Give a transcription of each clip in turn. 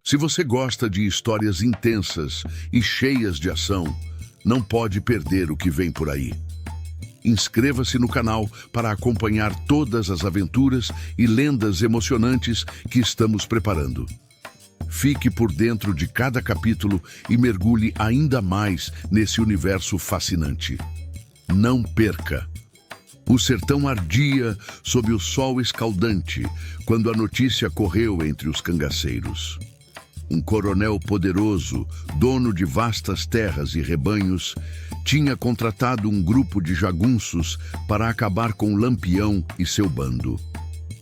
Se você gosta de histórias intensas e cheias de ação, não pode perder o que vem por aí. Inscreva-se no canal para acompanhar todas as aventuras e lendas emocionantes que estamos preparando. Fique por dentro de cada capítulo e mergulhe ainda mais nesse universo fascinante. Não perca! O sertão ardia sob o sol escaldante quando a notícia correu entre os cangaceiros. Um coronel poderoso, dono de vastas terras e rebanhos, tinha contratado um grupo de jagunços para acabar com Lampião e seu bando.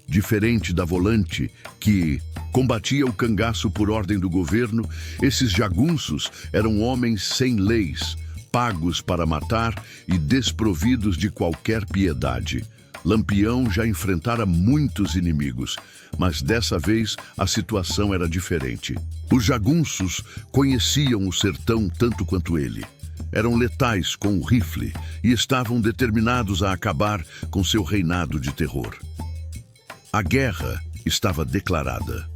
Diferente da Volante, que combatia o cangaço por ordem do governo, esses jagunços eram homens sem leis, pagos para matar e desprovidos de qualquer piedade. Lampião já enfrentara muitos inimigos, mas dessa vez a situação era diferente. Os jagunços conheciam o sertão tanto quanto ele. Eram letais com o rifle e estavam determinados a acabar com seu reinado de terror. A guerra estava declarada.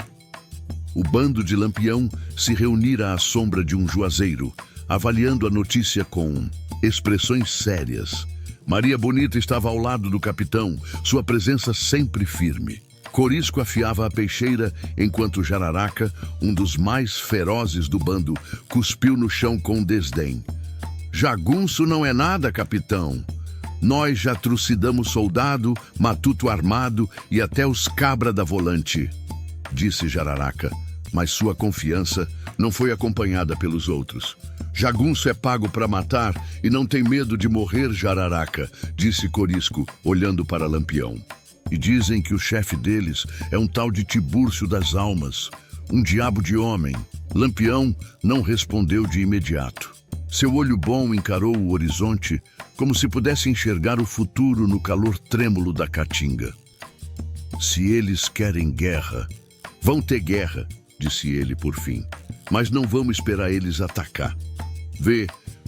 O bando de Lampião se reunira à sombra de um juazeiro, avaliando a notícia com expressões sérias. Maria Bonita estava ao lado do capitão, sua presença sempre firme. Corisco afiava a peixeira, enquanto Jararaca, um dos mais ferozes do bando, cuspiu no chão com desdém. "Jagunço não é nada, capitão. Nós já trucidamos soldado, matuto armado e até os cabra da Volante", disse Jararaca, mas sua confiança não foi acompanhada pelos outros. "Jagunço é pago para matar e não tem medo de morrer, Jararaca", disse Corisco, olhando para Lampião. "E dizem que o chefe deles é um tal de Tibúrcio das Almas, um diabo de homem." Lampião não respondeu de imediato. Seu olho bom encarou o horizonte como se pudesse enxergar o futuro no calor trêmulo da caatinga. "Se eles querem guerra, vão ter guerra", disse ele por fim. "Mas não vamos esperar eles atacar. Vê,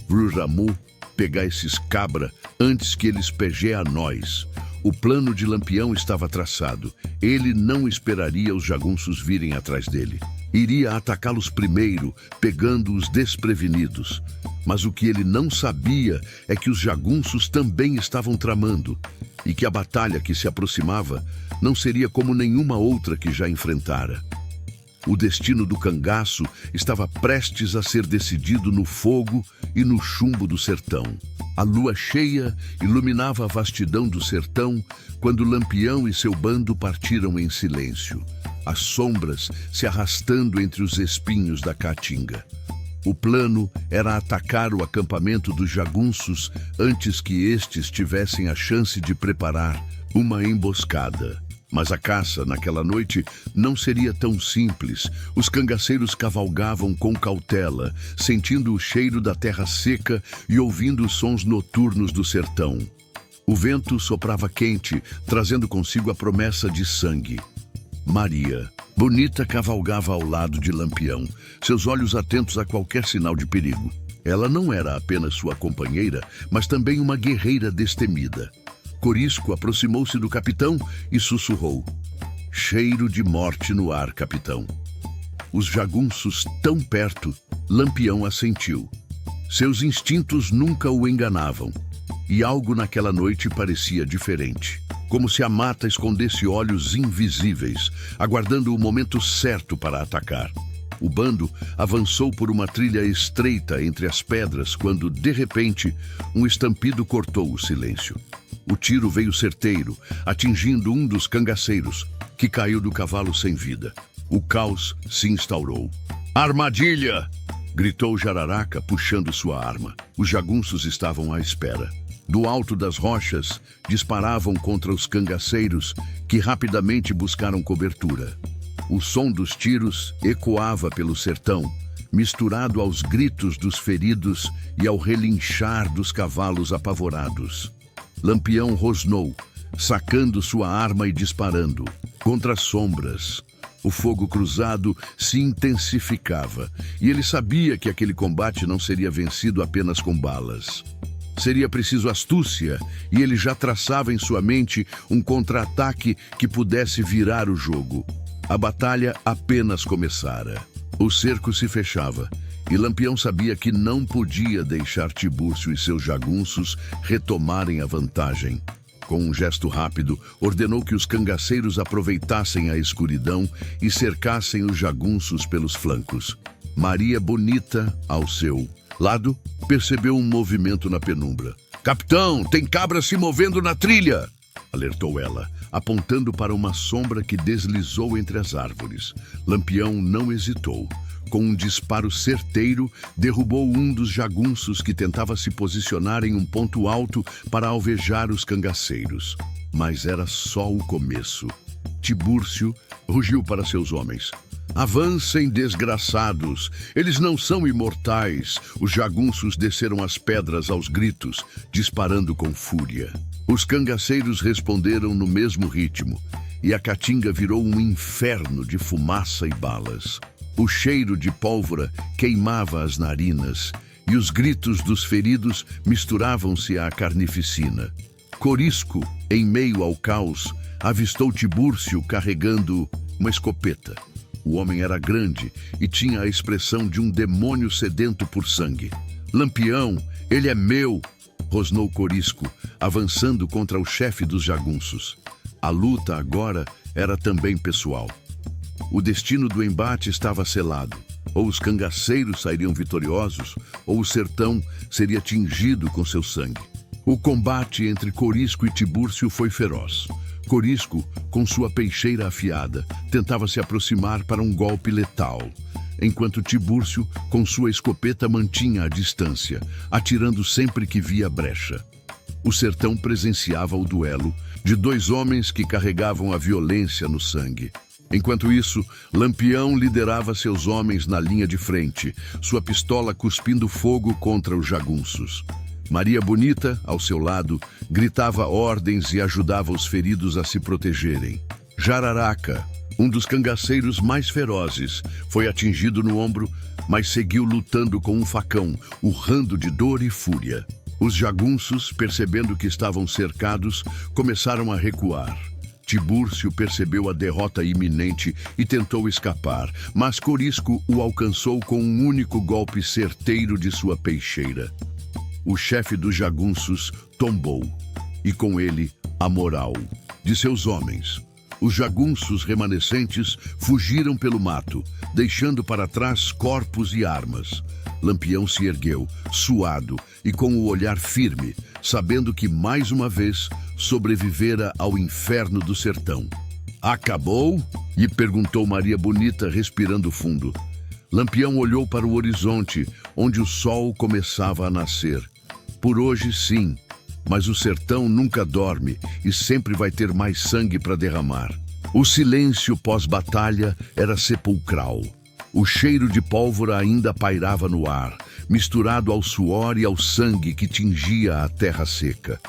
Vruramu, pegar esses cabra antes que eles peguem a nós." O plano de Lampião estava traçado. Ele não esperaria os jagunços virem atrás dele. Iria atacá-los primeiro, pegando os desprevenidos. Mas o que ele não sabia é que os jagunços também estavam tramando, e que a batalha que se aproximava não seria como nenhuma outra que já enfrentara. O destino do cangaço estava prestes a ser decidido no fogo e no chumbo do sertão. A lua cheia iluminava a vastidão do sertão quando Lampião e seu bando partiram em silêncio, as sombras se arrastando entre os espinhos da caatinga. O plano era atacar o acampamento dos jagunços antes que estes tivessem a chance de preparar uma emboscada. Mas a caça, naquela noite, não seria tão simples. Os cangaceiros cavalgavam com cautela, sentindo o cheiro da terra seca e ouvindo os sons noturnos do sertão. O vento soprava quente, trazendo consigo a promessa de sangue. Maria Bonita cavalgava ao lado de Lampião, seus olhos atentos a qualquer sinal de perigo. Ela não era apenas sua companheira, mas também uma guerreira destemida. Corisco aproximou-se do capitão e sussurrou: "Cheiro de morte no ar, capitão." Os jagunços tão perto, Lampião assentiu. Seus instintos nunca o enganavam, e algo naquela noite parecia diferente. Como se a mata escondesse olhos invisíveis, aguardando o momento certo para atacar. O bando avançou por uma trilha estreita entre as pedras quando, de repente, um estampido cortou o silêncio. O tiro veio certeiro, atingindo um dos cangaceiros, que caiu do cavalo sem vida. O caos se instaurou. "Armadilha!" gritou Jararaca, puxando sua arma. Os jagunços estavam à espera. Do alto das rochas, disparavam contra os cangaceiros, que rapidamente buscaram cobertura. O som dos tiros ecoava pelo sertão, misturado aos gritos dos feridos e ao relinchar dos cavalos apavorados. Lampião rosnou, sacando sua arma e disparando. Contra as sombras, o fogo cruzado se intensificava, e ele sabia que aquele combate não seria vencido apenas com balas. Seria preciso astúcia, e ele já traçava em sua mente um contra-ataque que pudesse virar o jogo. A batalha apenas começara. O cerco se fechava, e Lampião sabia que não podia deixar Tibúrcio e seus jagunços retomarem a vantagem. Com um gesto rápido, ordenou que os cangaceiros aproveitassem a escuridão e cercassem os jagunços pelos flancos. Maria Bonita, ao seu lado, percebeu um movimento na penumbra. "Capitão, tem cabras se movendo na trilha!" alertou ela, apontando para uma sombra que deslizou entre as árvores. Lampião não hesitou. Com um disparo certeiro, derrubou um dos jagunços que tentava se posicionar em um ponto alto para alvejar os cangaceiros. Mas era só o começo. Tibúrcio rugiu para seus homens. "Avancem, desgraçados! Eles não são imortais!" Os jagunços desceram as pedras aos gritos, disparando com fúria. Os cangaceiros responderam no mesmo ritmo, e a caatinga virou um inferno de fumaça e balas. O cheiro de pólvora queimava as narinas, e os gritos dos feridos misturavam-se à carnificina. Corisco, em meio ao caos, avistou Tibúrcio carregando uma escopeta. O homem era grande e tinha a expressão de um demônio sedento por sangue. "Lampião, ele é meu!" rosnou Corisco, avançando contra o chefe dos jagunços. A luta agora era também pessoal. O destino do embate estava selado. Ou os cangaceiros sairiam vitoriosos, ou o sertão seria tingido com seu sangue. O combate entre Corisco e Tibúrcio foi feroz. Corisco, com sua peixeira afiada, tentava se aproximar para um golpe letal, enquanto Tibúrcio, com sua escopeta, mantinha a distância, atirando sempre que via brecha. O sertão presenciava o duelo de dois homens que carregavam a violência no sangue. Enquanto isso, Lampião liderava seus homens na linha de frente, sua pistola cuspindo fogo contra os jagunços. Maria Bonita, ao seu lado, gritava ordens e ajudava os feridos a se protegerem. Jararaca, um dos cangaceiros mais ferozes, foi atingido no ombro, mas seguiu lutando com um facão, urrando de dor e fúria. Os jagunços, percebendo que estavam cercados, começaram a recuar. Tibúrcio percebeu a derrota iminente e tentou escapar, mas Corisco o alcançou com um único golpe certeiro de sua peixeira. O chefe dos jagunços tombou, e com ele a moral de seus homens. Os jagunços remanescentes fugiram pelo mato, deixando para trás corpos e armas. Lampião se ergueu, suado e com o olhar firme, sabendo que mais uma vez sobrevivera ao inferno do sertão. "Acabou?" lhe perguntou Maria Bonita, respirando fundo. Lampião olhou para o horizonte, onde o sol começava a nascer. "Por hoje, sim, mas o sertão nunca dorme e sempre vai ter mais sangue para derramar." O silêncio pós-batalha era sepulcral. O cheiro de pólvora ainda pairava no ar, misturado ao suor e ao sangue que tingia a terra seca.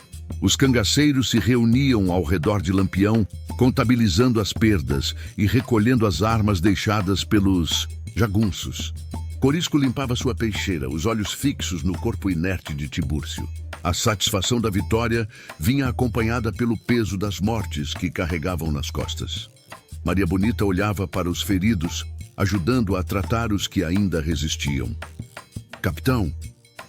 Os cangaceiros se reuniam ao redor de Lampião, contabilizando as perdas e recolhendo as armas deixadas pelos jagunços. Corisco limpava sua peixeira, os olhos fixos no corpo inerte de Tibúrcio. A satisfação da vitória vinha acompanhada pelo peso das mortes que carregavam nas costas. Maria Bonita olhava para os feridos, ajudando a tratar os que ainda resistiam. "Capitão,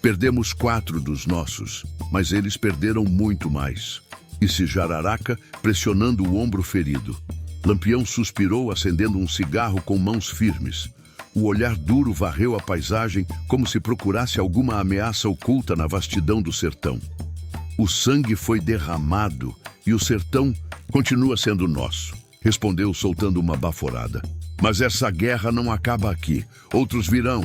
perdemos 4 dos nossos, mas eles perderam muito mais", disse Jararaca, pressionando o ombro ferido. Lampião suspirou, acendendo um cigarro com mãos firmes. O olhar duro varreu a paisagem como se procurasse alguma ameaça oculta na vastidão do sertão. "O sangue foi derramado e o sertão continua sendo nosso", respondeu soltando uma baforada. "Mas essa guerra não acaba aqui. Outros virão."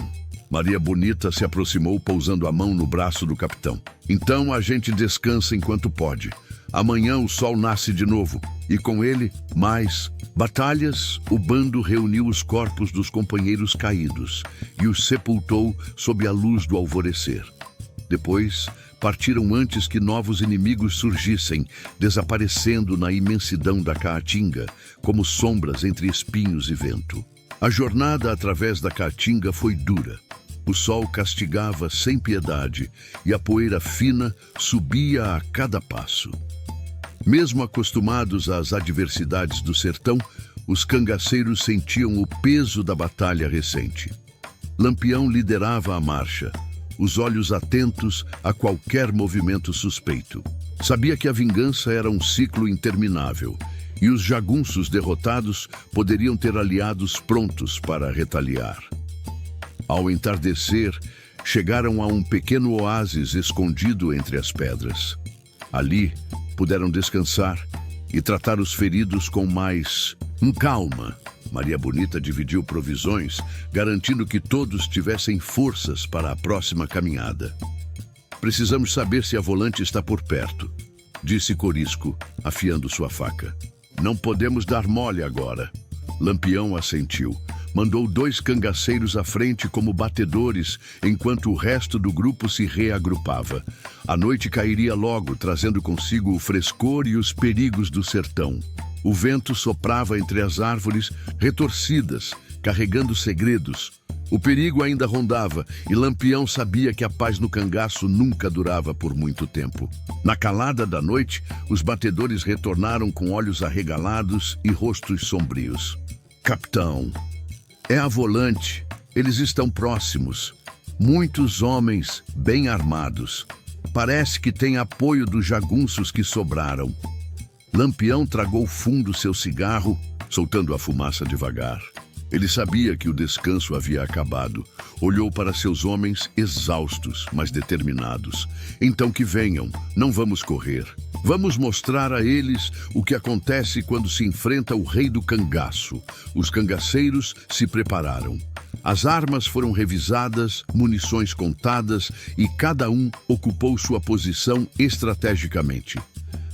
Maria Bonita se aproximou, pousando a mão no braço do capitão. "Então a gente descansa enquanto pode. Amanhã o sol nasce de novo, e com ele, mais batalhas." O bando reuniu os corpos dos companheiros caídos e os sepultou sob a luz do alvorecer. Depois, partiram antes que novos inimigos surgissem, desaparecendo na imensidão da caatinga, como sombras entre espinhos e vento. A jornada através da caatinga foi dura. O sol castigava sem piedade e a poeira fina subia a cada passo. Mesmo acostumados às adversidades do sertão, os cangaceiros sentiam o peso da batalha recente. Lampião liderava a marcha, os olhos atentos a qualquer movimento suspeito. Sabia que a vingança era um ciclo interminável e os jagunços derrotados poderiam ter aliados prontos para retaliar. Ao entardecer, chegaram a um pequeno oásis escondido entre as pedras. Ali, puderam descansar e tratar os feridos com mais calma. Maria Bonita dividiu provisões, garantindo que todos tivessem forças para a próxima caminhada. Precisamos saber se a volante está por perto, disse Corisco, afiando sua faca. Não podemos dar mole agora. Lampião assentiu. Mandou 2 cangaceiros à frente como batedores, enquanto o resto do grupo se reagrupava. A noite cairia logo, trazendo consigo o frescor e os perigos do sertão. O vento soprava entre as árvores retorcidas, carregando segredos. O perigo ainda rondava e Lampião sabia que a paz no cangaço nunca durava por muito tempo. Na calada da noite, os batedores retornaram com olhos arregalados e rostos sombrios. Capitão, é a volante. Eles estão próximos. Muitos homens bem armados. Parece que tem apoio dos jagunços que sobraram. Lampião tragou fundo seu cigarro, soltando a fumaça devagar. Ele sabia que o descanso havia acabado. Olhou para seus homens exaustos, mas determinados. Então que venham, não vamos correr. Vamos mostrar a eles o que acontece quando se enfrenta o rei do cangaço. Os cangaceiros se prepararam. As armas foram revisadas, munições contadas e cada um ocupou sua posição estrategicamente.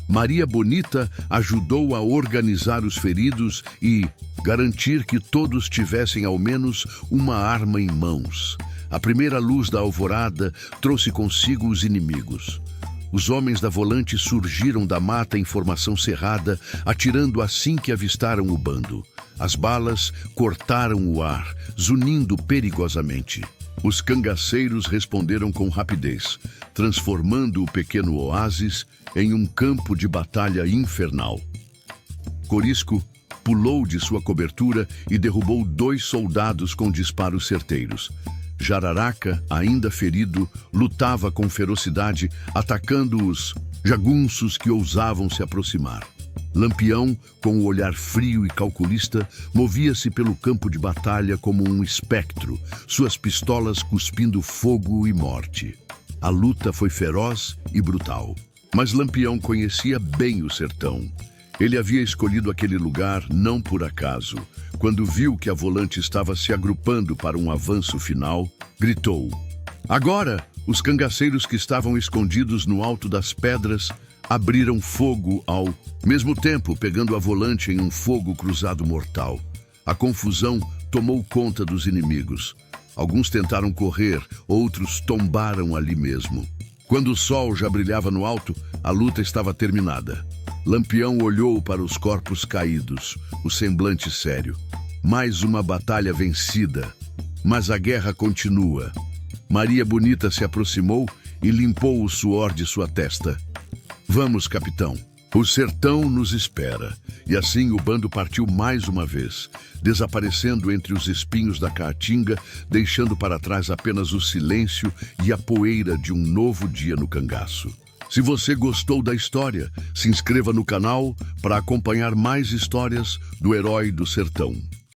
Maria Bonita ajudou a organizar os feridos e garantir que todos tivessem ao menos uma arma em mãos. A primeira luz da alvorada trouxe consigo os inimigos. Os homens da volante surgiram da mata em formação cerrada, atirando assim que avistaram o bando. As balas cortaram o ar, zunindo perigosamente. Os cangaceiros responderam com rapidez, transformando o pequeno oásis em um campo de batalha infernal. Corisco pulou de sua cobertura e derrubou 2 soldados com disparos certeiros. Jararaca, ainda ferido, lutava com ferocidade, atacando os jagunços que ousavam se aproximar. Lampião, com o olhar frio e calculista, movia-se pelo campo de batalha como um espectro, suas pistolas cuspindo fogo e morte. A luta foi feroz e brutal, mas Lampião conhecia bem o sertão. Ele havia escolhido aquele lugar não por acaso. Quando viu que a volante estava se agrupando para um avanço final, gritou. Agora, os cangaceiros que estavam escondidos no alto das pedras abriram fogo ao mesmo tempo, pegando a volante em um fogo cruzado mortal. A confusão tomou conta dos inimigos. Alguns tentaram correr, outros tombaram ali mesmo. Quando o sol já brilhava no alto, a luta estava terminada. Lampião olhou para os corpos caídos, o semblante sério. Mais uma batalha vencida, mas a guerra continua. Maria Bonita se aproximou e limpou o suor de sua testa. Vamos, capitão. O sertão nos espera. E assim o bando partiu mais uma vez, desaparecendo entre os espinhos da caatinga, deixando para trás apenas o silêncio e a poeira de um novo dia no cangaço. Se você gostou da história, se inscreva no canal para acompanhar mais histórias do Herói do Sertão.